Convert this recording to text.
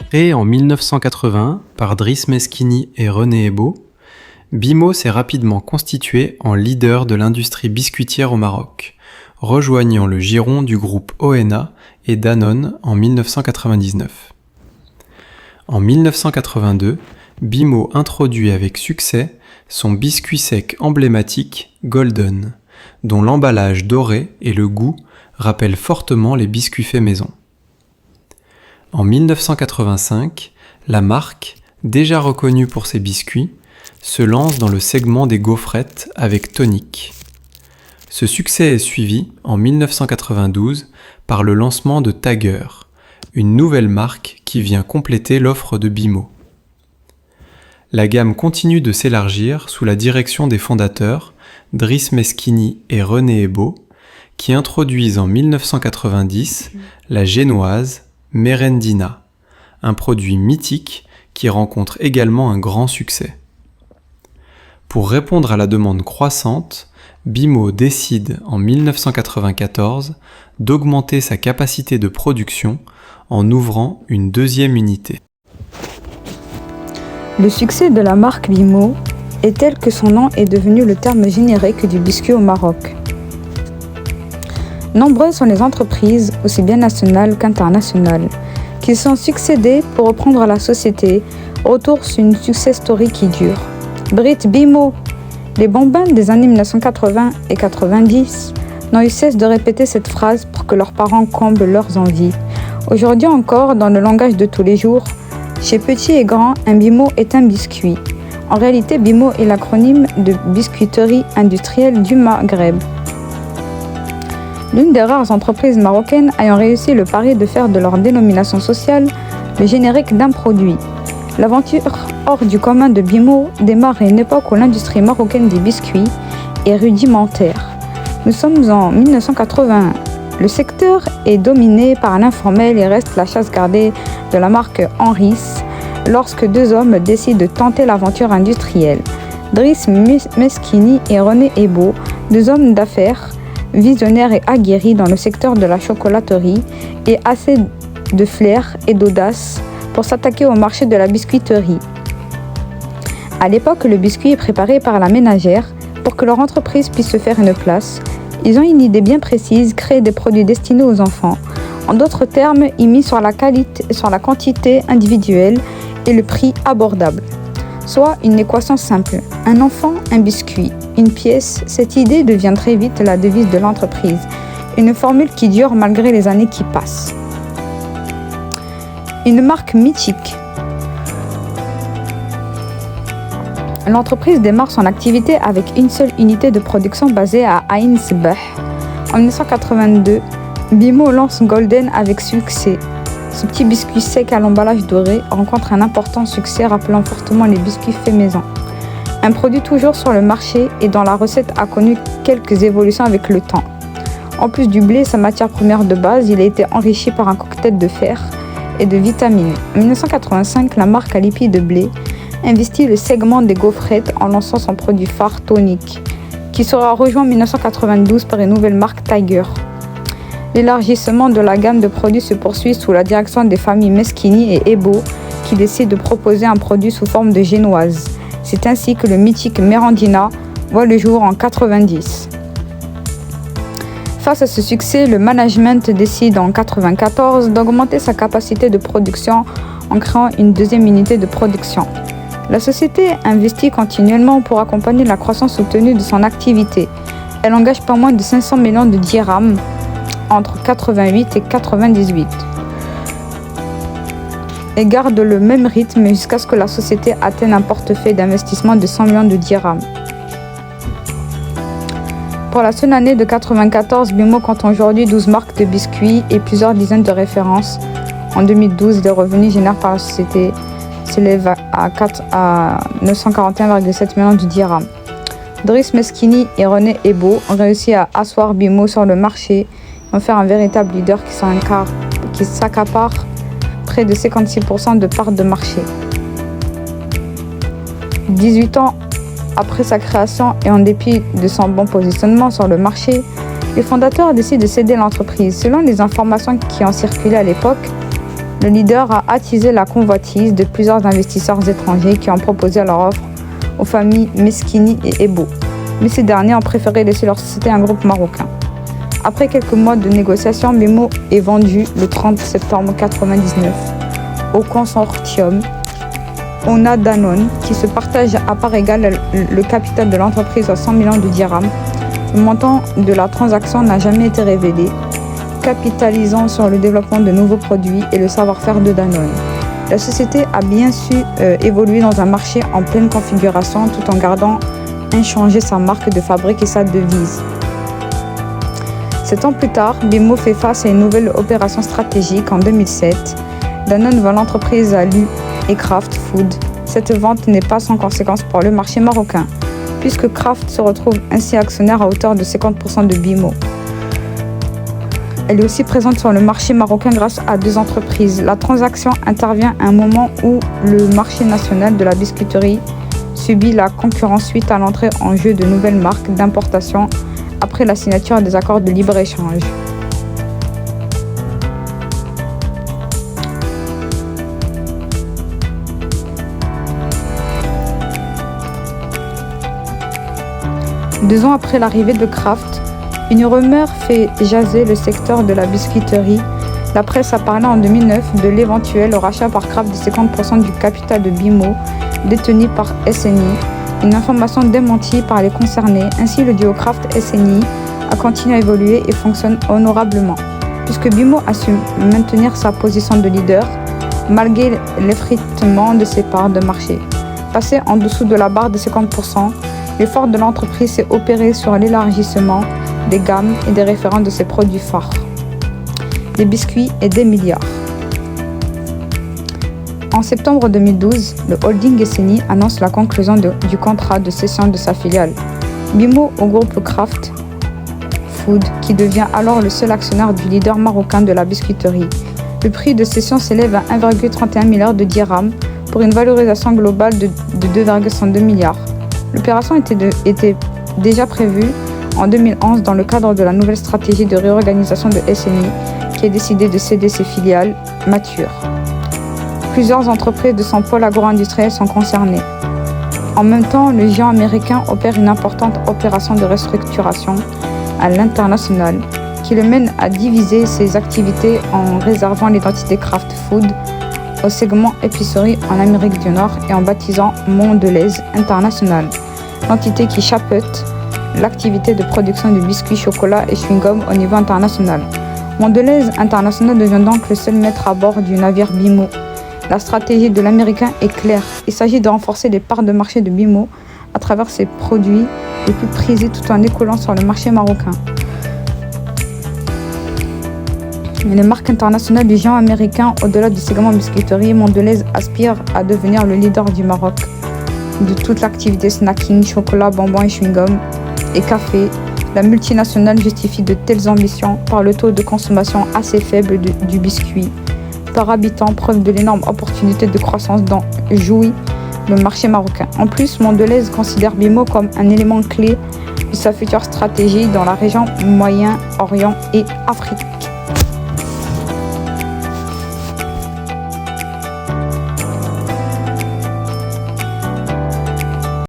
Créé en 1980 par Driss Meskini et René Ebbo, Bimo s'est rapidement constitué en leader de l'industrie biscuitière au Maroc, rejoignant le giron du groupe ONA et Danone en 1999. En 1982, Bimo introduit avec succès son biscuit sec emblématique Golden, dont l'emballage doré et le goût rappellent fortement les biscuits faits maison. En 1985, la marque, déjà reconnue pour ses biscuits, se lance dans le segment des gaufrettes avec Tonic. Ce succès est suivi en 1992 par le lancement de Tiger, une nouvelle marque qui vient compléter l'offre de Bimo. La gamme continue de s'élargir sous la direction des fondateurs Driss Meskini et René Ebbo, qui introduisent en 1990 la génoise Merendina, un produit mythique qui rencontre également un grand succès. Pour répondre à la demande croissante, Bimo décide en 1994 d'augmenter sa capacité de production en ouvrant une deuxième unité. Le succès de la marque Bimo est tel que son nom est devenu le terme générique du biscuit au Maroc. Nombreuses sont les entreprises, aussi bien nationales qu'internationales, qui se sont succédées pour reprendre la société autour d'une success story qui dure. Brit Bimo, les bambins des années 1980 et 90 n'ont eu cesse de répéter cette phrase pour que leurs parents comblent leurs envies. Aujourd'hui encore, dans le langage de tous les jours, chez petits et grands, un Bimo est un biscuit. En réalité, Bimo est l'acronyme de Biscuiterie industrielle du Maghreb. L'une des rares entreprises marocaines ayant réussi le pari de faire de leur dénomination sociale le générique d'un produit. L'aventure hors du commun de Bimo démarre à une époque où l'industrie marocaine des biscuits est rudimentaire. Nous sommes en 1981. Le secteur est dominé par l'informel et reste la chasse gardée de la marque Henry's lorsque deux hommes décident de tenter l'aventure industrielle. Driss Meskini et René Ebbo, deux hommes d'affaires visionnaires et aguerris dans le secteur de la chocolaterie et assez de flair et d'audace pour s'attaquer au marché de la biscuiterie. À l'époque, le biscuit est préparé par la ménagère pour que leur entreprise puisse se faire une place. Ils ont une idée bien précise, créer des produits destinés aux enfants. En d'autres termes, ils misent sur la quantité individuelle et le prix abordable. Soit une équation simple, un enfant, un biscuit, une pièce. Cette idée devient très vite la devise de l'entreprise, une formule qui dure malgré les années qui passent. Une marque mythique. L'entreprise démarre son activité avec une seule unité de production basée à Ain Sebah. En 1982, Bimo lance Golden avec succès. Ce petit biscuit sec à l'emballage doré rencontre un important succès rappelant fortement les biscuits faits maison. Un produit toujours sur le marché et dont la recette a connu quelques évolutions avec le temps. En plus du blé, sa matière première de base, il a été enrichi par un cocktail de fer et de vitamines. En 1985, la marque à lipides blé investit le segment des gaufrettes en lançant son produit phare Tonic, qui sera rejoint en 1992 par une nouvelle marque Tiger. L'élargissement de la gamme de produits se poursuit sous la direction des familles Meskini et Ebbo qui décident de proposer un produit sous forme de génoise. C'est ainsi que le mythique Merendina voit le jour en 90. Face à ce succès, le management décide en 1994 d'augmenter sa capacité de production en créant une deuxième unité de production. La société investit continuellement pour accompagner la croissance soutenue de son activité. Elle engage pas moins de 500 millions de dirhams entre 88 et 98 et garde le même rythme jusqu'à ce que la société atteigne un portefeuille d'investissement de 100 millions de dirhams. Pour la seule année de 1994, Bimo compte aujourd'hui 12 marques de biscuits et plusieurs dizaines de références. En 2012, les revenus générés par la société s'élèvent à 941,7 millions de dirhams. Driss Meskini et René Ebbo ont réussi à asseoir Bimo sur le marché et en faire un véritable leader qui s'accapare près de 56% de part de marché. 18 ans après sa création et en dépit de son bon positionnement sur le marché, les fondateurs décident de céder l'entreprise. Selon les informations qui ont circulé à l'époque, Le leader a attisé la convoitise de plusieurs investisseurs étrangers qui ont proposé leur offre aux familles Meskini et Ebo, mais ces derniers ont préféré laisser leur société à un groupe marocain. Après quelques mois de négociations, Bimo est vendu le 30 septembre 1999 au consortium Ona Danone qui se partage à part égale le capital de l'entreprise à 100 millions de dirhams. Le montant de la transaction n'a jamais été révélé, capitalisant sur le développement de nouveaux produits et le savoir-faire de Danone. La société a bien su évoluer dans un marché en pleine configuration tout en gardant inchangée sa marque de fabrique et sa devise. 7 ans plus tard, Bimo fait face à une nouvelle opération stratégique en 2007. Danone vend l'entreprise à Lu et Kraft Food. Cette vente n'est pas sans conséquence pour le marché marocain, puisque Kraft se retrouve ainsi actionnaire à hauteur de 50% de Bimo. Elle est aussi présente sur le marché marocain grâce à 2 entreprises. La transaction intervient à un moment où le marché national de la biscuiterie subit la concurrence suite à l'entrée en jeu de nouvelles marques d'importation après la signature des accords de libre-échange. Deux ans après l'arrivée de Kraft, une rumeur fait jaser le secteur de la biscuiterie. La presse a parlé en 2009 de l'éventuel rachat par Kraft de 50% du capital de Bimo, détenu par SNI. Une information démentie par les concernés. Ainsi, le duo Kraft-SNI a continué à évoluer et fonctionne honorablement, puisque Bimo a su maintenir sa position de leader malgré l'effritement de ses parts de marché. Passé en dessous de la barre de 50%, l'effort de l'entreprise s'est opéré sur l'élargissement des gammes et des références de ses produits phares, des biscuits et des milliards. En septembre 2012, le holding SNI annonce la conclusion du contrat de cession de sa filiale Bimo au groupe Kraft Food, qui devient alors le seul actionnaire du leader marocain de la biscuiterie. Le prix de cession s'élève à 1,31 milliard de dirhams pour une valorisation globale de 2,102 milliards. L'opération était déjà prévue en 2011 dans le cadre de la nouvelle stratégie de réorganisation de SNI qui a décidé de céder ses filiales matures. Plusieurs entreprises de son pôle agro-industriel sont concernées. En même temps, le géant américain opère une importante opération de restructuration à l'international qui le mène à diviser ses activités en réservant l'identité Kraft Food au segment épicerie en Amérique du Nord et en baptisant Mondelez International, l'entité qui chapeaute l'activité de production de biscuits, chocolat et chewing-gum au niveau international. Mondelez International devient donc le seul maître à bord du navire Bimo. La stratégie de l'américain est claire. Il s'agit de renforcer les parts de marché de Bimo à travers ses produits les plus prisés tout en décollant sur le marché marocain. Mais les marques internationales du géant américain, au-delà du segment biscuiterie, Mondelez aspire à devenir le leader du Maroc de toute l'activité snacking, chocolat, bonbons et chewing-gum et café. La multinationale justifie de telles ambitions par le taux de consommation assez faible du biscuit par habitant, preuve de l'énorme opportunité de croissance dont jouit le marché marocain. En plus, Mondelez considère Bimo comme un élément clé de sa future stratégie dans la région Moyen-Orient et Afrique.